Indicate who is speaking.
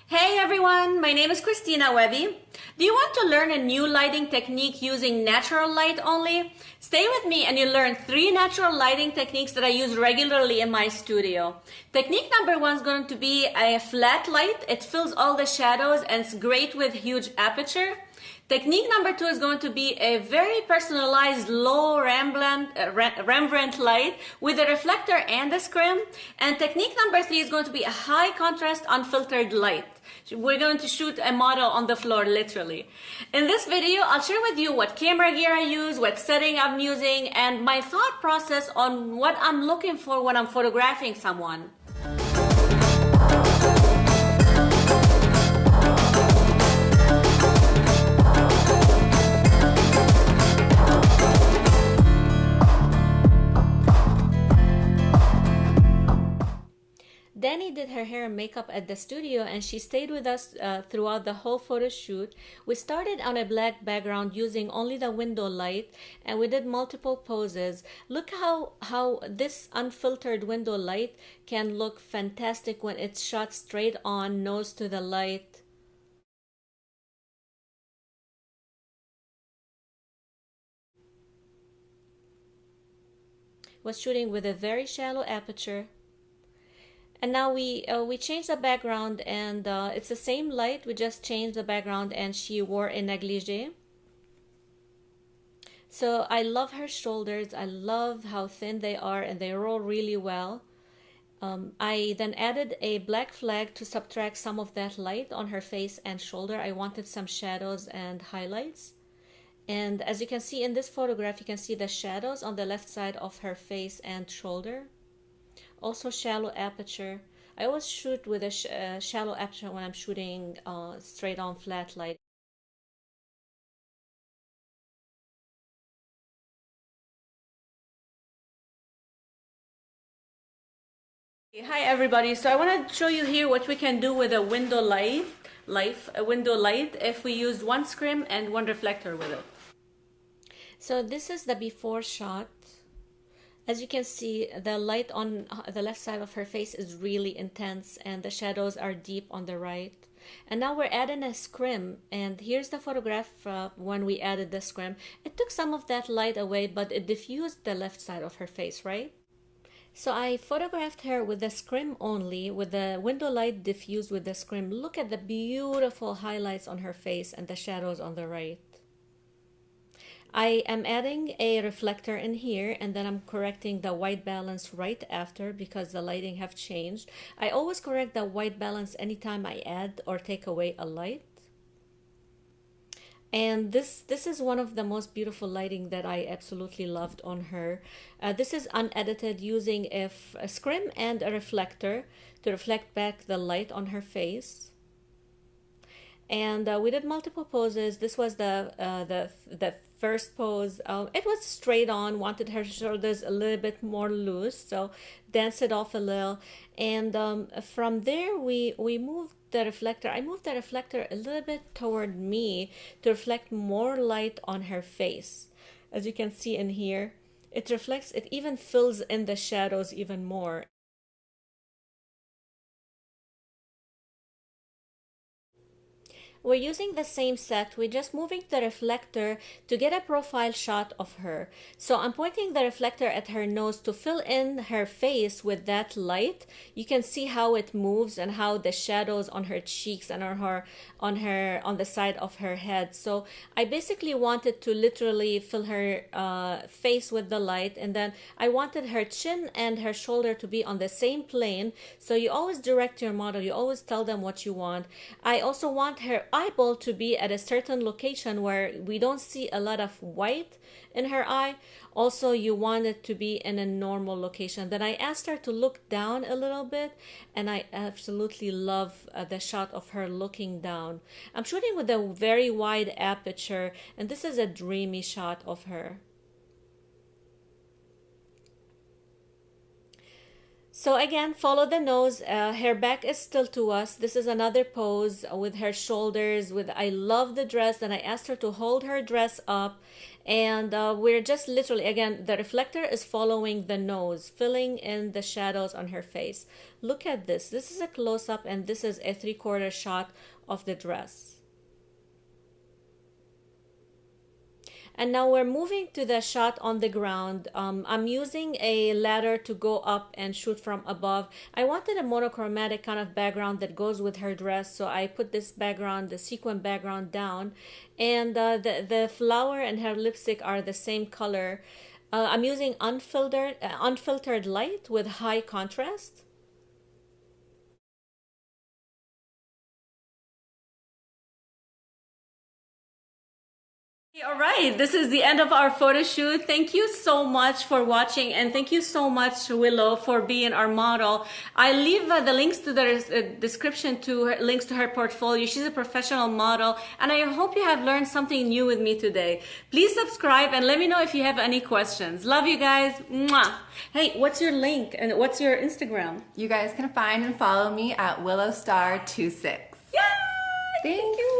Speaker 1: Hey everyone, my name is Christina Webby. Do you want to learn a new lighting technique using natural light only? Stay with me and you'll learn 3 natural lighting techniques that I use regularly in my studio. Technique number 1 is going to be a flat light. It fills all the shadows and it's great with huge aperture. Technique number 2 is going to be a very personalized low Rembrandt light with a reflector and a scrim. And technique number 3 is going to be a high contrast unfiltered light. We're going to shoot a model on the floor, literally. In this video, I'll share with you what camera gear I use, what setting I'm using, and my thought process on what I'm looking for when I'm photographing someone. Danny did her hair and makeup at the studio and she stayed with us throughout the whole photo shoot. We started on a black background using only the window light and we did multiple poses. Look how this unfiltered window light can look fantastic when it's shot straight on, nose to the light. Was shooting with a very shallow aperture. And now we changed the background and it's the same light, we just changed the background and she wore a negligee. So I love her shoulders, I love how thin they are and they roll really well. I then added a black flag to subtract some of that light on her face and shoulder. I wanted some shadows and highlights. And as you can see in this photograph, you can see the shadows on the left side of her face and shoulder. Also shallow aperture. I always shoot with a shallow aperture when I'm shooting straight on flat light. Hi everybody, so I want to show you here what we can do with a window light if we use one scrim and one reflector with it. So this is the before shot. As you can see, the light on the left side of her face is really intense and the shadows are deep on the right. And now we're adding a scrim, and here's the photograph when we added the scrim. It took some of that light away, but it diffused the left side of her face, right? So I photographed her with the scrim only, with the window light diffused with the scrim. Look at the beautiful highlights on her face and the shadows on the right. I am adding a reflector in here and then I'm correcting the white balance right after because the lighting have changed. I always correct the white balance anytime I add or take away a light. And this is one of the most beautiful lighting that I absolutely loved on her. This is unedited using a scrim and a reflector to reflect back the light on her face. And we did multiple poses. This was the first pose. It was straight on, wanted her shoulders a little bit more loose, so danced it off a little. And from there we moved the reflector. I moved the reflector a little bit toward me to reflect more light on her face. As you can see in here, it reflects, it even fills in the shadows even more. We're using the same set, we're just moving the reflector to get a profile shot of her. So I'm pointing the reflector at her nose to fill in her face with that light. You can see how it moves and how the shadows on her cheeks and on the side of her head. So I basically wanted to literally fill her face with the light, and then I wanted her chin and her shoulder to be on the same plane. So you always direct your model, you always tell them what you want. I also want her eyeball to be at a certain location where we don't see a lot of white in her eye. Also, you want it to be in a normal location. Then I asked her to look down a little bit, and I absolutely love the shot of her looking down. I'm shooting with a very wide aperture, and this is a dreamy shot of her. So again, follow the nose. Her back is still to us. This is another pose with her shoulders. I love the dress, and I asked her to hold her dress up And we're just literally, again, the reflector is following the nose, filling in the shadows on her face. Look at this. This is a close-up, and this is a 3/4 shot of the dress. And now we're moving to the shot on the ground. I'm using a ladder to go up and shoot from above. I wanted a monochromatic kind of background that goes with her dress, so I put this background, the sequin background, down. And the flower and her lipstick are the same color. I'm using unfiltered light with high contrast. All right, this is the end of our photo shoot. Thank you so much for watching, and thank you so much, Willow, for being our model. I leave the links to the description to her, links to her portfolio. She's a professional model, and I hope you have learned something new with me today. Please subscribe and let me know if you have any questions. Love you guys. Mwah. Hey, what's your link and what's your Instagram?
Speaker 2: You guys can find and follow me at WillowStar26.
Speaker 1: Yay!
Speaker 2: Thank you.